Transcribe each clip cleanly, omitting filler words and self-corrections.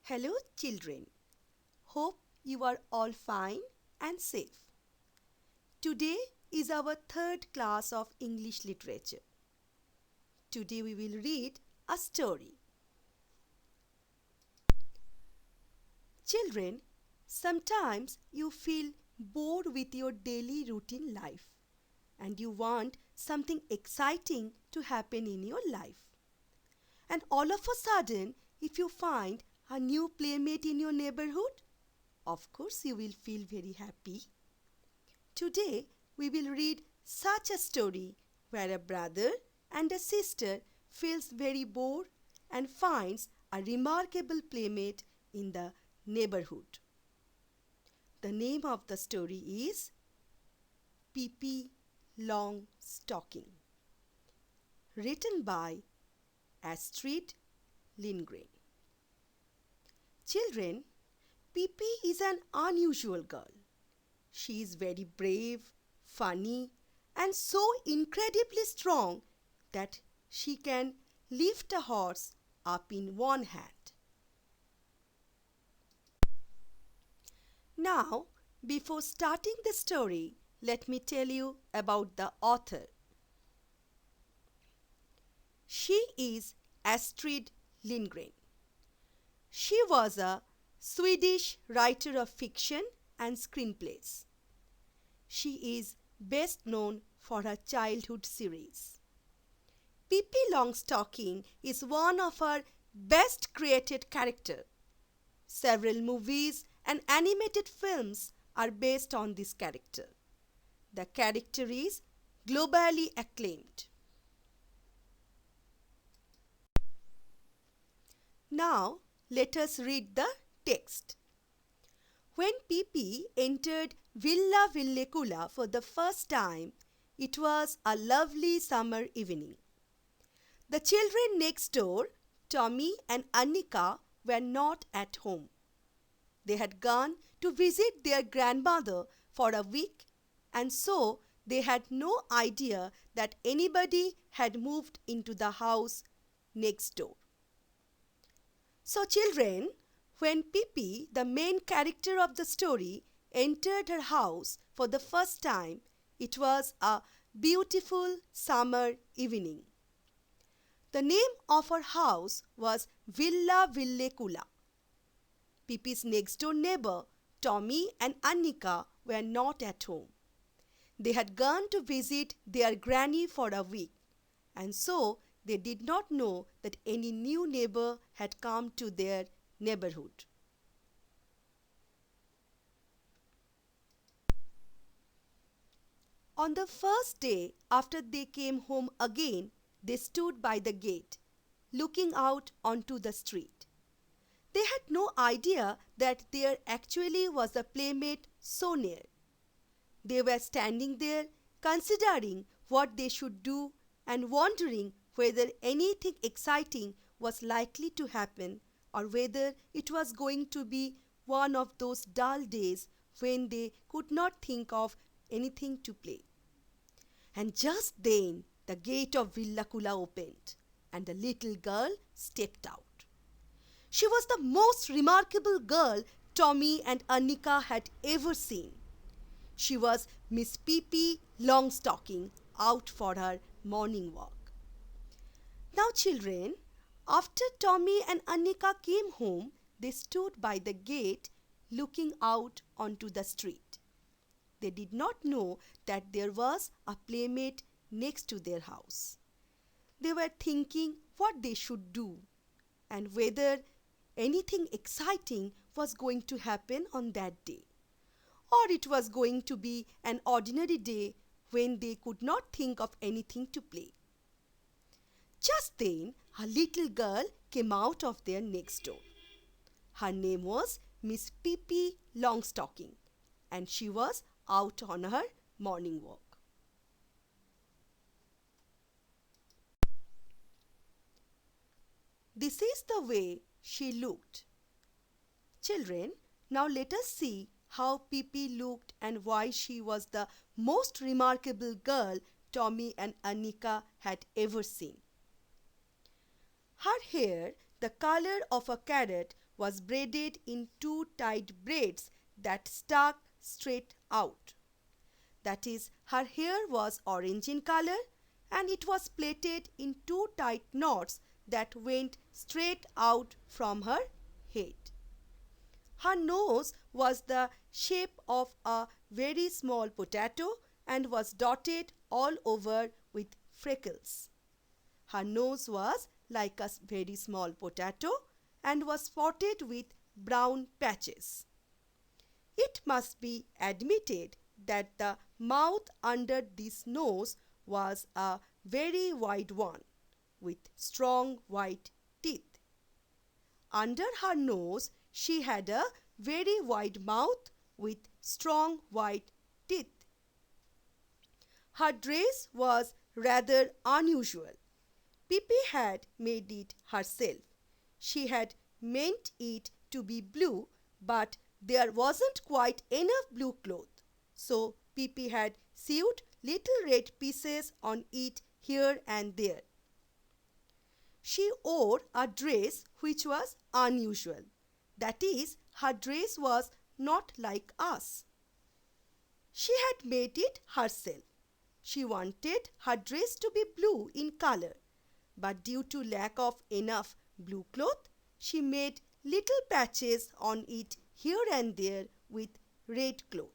Hello children, hope you are all fine and safe. Today is our third class of English literature. Today we will read a story. Children, sometimes you feel bored with your daily routine life and you want something exciting to happen in your life. And all of a sudden, if you find a new playmate in your neighborhood, of course you will feel very happy. Today we will read such a story where a brother and a sister feels very bored and finds a remarkable playmate in the neighborhood. The name of the story is PIPPI LONGSTOCKING, written by Astrid Lindgren. Children, PIPPI is an unusual girl. She is very brave, funny, and so incredibly strong that she can lift a horse up in one hand. Now, before starting the story, let me tell you about the author. She is Astrid Lindgren. She was a Swedish writer of fiction and screenplays. She is best known for her childhood series. PIPPI LONGSTOCKING is one of her best created characters. Several movies and animated films are based on this character. The character is globally acclaimed. Now, let us read the text. When PIPPI entered Villa Villekula for the first time, it was a lovely summer evening. The children next door, Tommy and Annika, were not at home. They had gone to visit their grandmother for a week, and so they had no idea that anybody had moved into the house next door. So children, when PIPPI, the main character of the story, entered her house for the first time, it was a beautiful summer evening. The name of her house was Villa Villekula. PIPPI's next door neighbor, Tommy and Annika, were not at home. They had gone to visit their granny for a week, and so they did not know that any new neighbor had come to their neighborhood. On the first day after they came home again, they stood by the gate, looking out onto the street. They had no idea that there actually was a playmate so near. They were standing there, considering what they should do and wondering whether anything exciting was likely to happen or whether it was going to be one of those dull days when they could not think of anything to play. And just then the gate of Villakula opened and a little girl stepped out. She was the most remarkable girl Tommy and Annika had ever seen. She was Miss PIPPI LONGSTOCKING, out for her morning walk. Now children, after Tommy and Annika came home, they stood by the gate looking out onto the street. They did not know that there was a playmate next to their house. They were thinking what they should do and whether anything exciting was going to happen on that day, or it was going to be an ordinary day when they could not think of anything to play. Just then, a little girl came out of their next door. Her name was Miss PIPPI LONGSTOCKING, and she was out on her morning walk. This is the way she looked. Children, now let us see how PIPPI looked and why she was the most remarkable girl Tommy and Annika had ever seen. Her hair, the color of a carrot, was braided in two tight braids that stuck straight out. That is, her hair was orange in color and it was plaited in two tight knots that went straight out from her head. Her nose was the shape of a very small potato and was dotted all over with freckles. Her nose was like a very small potato and was spotted with brown patches. It must be admitted that the mouth under this nose was a very wide one, with strong white teeth. Under her nose, she had a very wide mouth with strong white teeth. Her dress was rather unusual. Pippi had made it herself. She had meant it to be blue, but there wasn't quite enough blue cloth. So Pippi had sewed little red pieces on it here and there. She wore a dress which was unusual. That is, her dress was not like us. She had made it herself. She wanted her dress to be blue in color, but due to lack of enough blue cloth, she made little patches on it here and there with red cloth.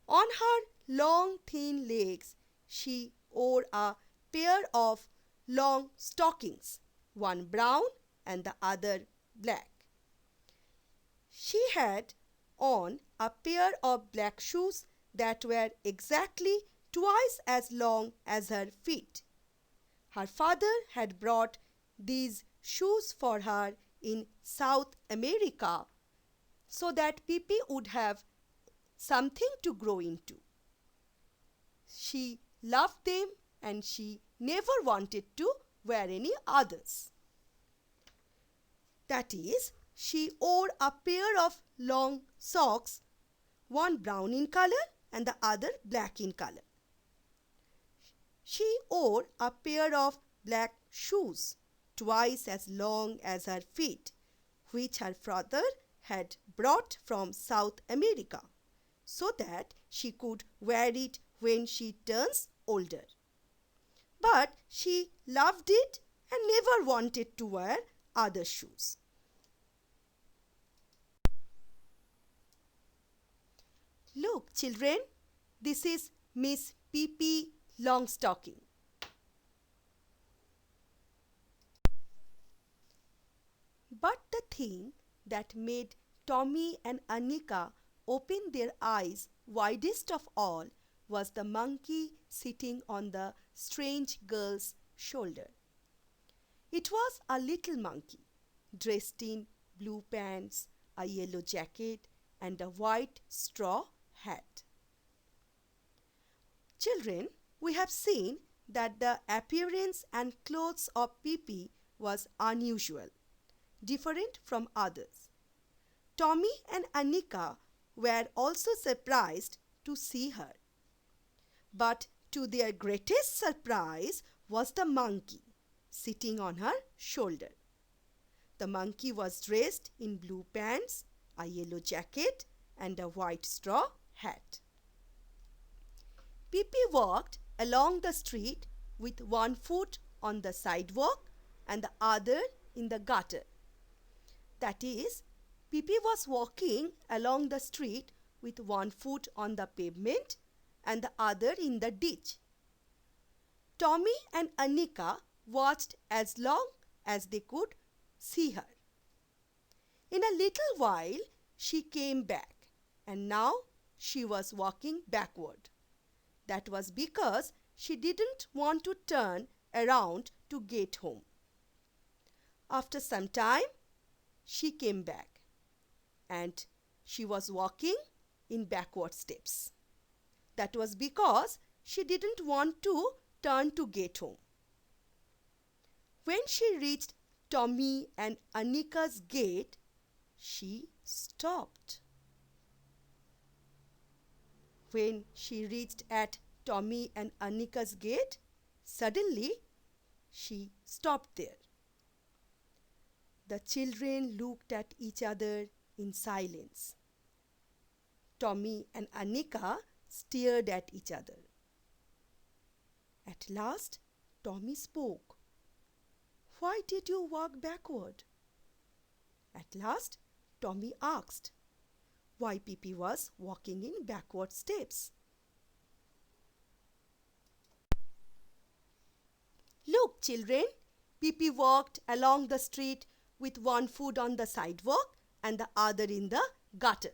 On her long thin legs, she wore a pair of long stockings, one brown and the other black. She had on a pair of black shoes that were exactly twice as long as her feet. Her father had brought these shoes for her in South America so that Pippi would have something to grow into. She loved them and she never wanted to wear any others. That is, she wore a pair of long socks, one brown in color and the other black in color. She wore a pair of black shoes, twice as long as her feet, which her father had brought from South America, so that she could wear it when she turns older. But she loved it and never wanted to wear other shoes. Look, children, this is Miss Pippi Longstocking. But the thing that made Tommy and Annika open their eyes widest of all was the monkey sitting on the strange girl's shoulder. It was a little monkey, dressed in blue pants, a yellow jacket, and a white straw hat. Children, we have seen that the appearance and clothes of Pippi was unusual, different from others. Tommy and Annika were also surprised to see her. But to their greatest surprise was the monkey sitting on her shoulder. The monkey was dressed in blue pants, a yellow jacket, and a white straw hat. Pippi walked along the street with one foot on the sidewalk and the other in the gutter. That is, Pippi was walking along the street with one foot on the pavement and the other in the ditch. Tommy and Annika watched as long as they could see her. In a little while, she came back, and now she was walking backward. That was because she didn't want to turn around to get home. After some time, she came back, and she was walking in backward steps. That was because she didn't want to turn to get home. When she reached Tommy and Annika's gate, she stopped. When she reached at Tommy and Annika's gate, suddenly she stopped there. The children looked at each other in silence. Tommy and Annika stared at each other. At last, Tommy spoke. "Why did you walk backward?" At last, Tommy asked why Pippi was walking in backward steps. "Look, children," Pippi walked along the street with one foot on the sidewalk and the other in the gutter.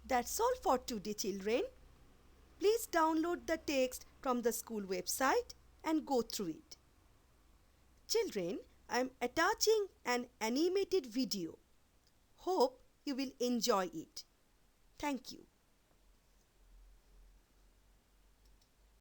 That's all for today, children. Please download the text from the school website and go through it. Children, I am attaching an animated video. Hope you will enjoy it. Thank you.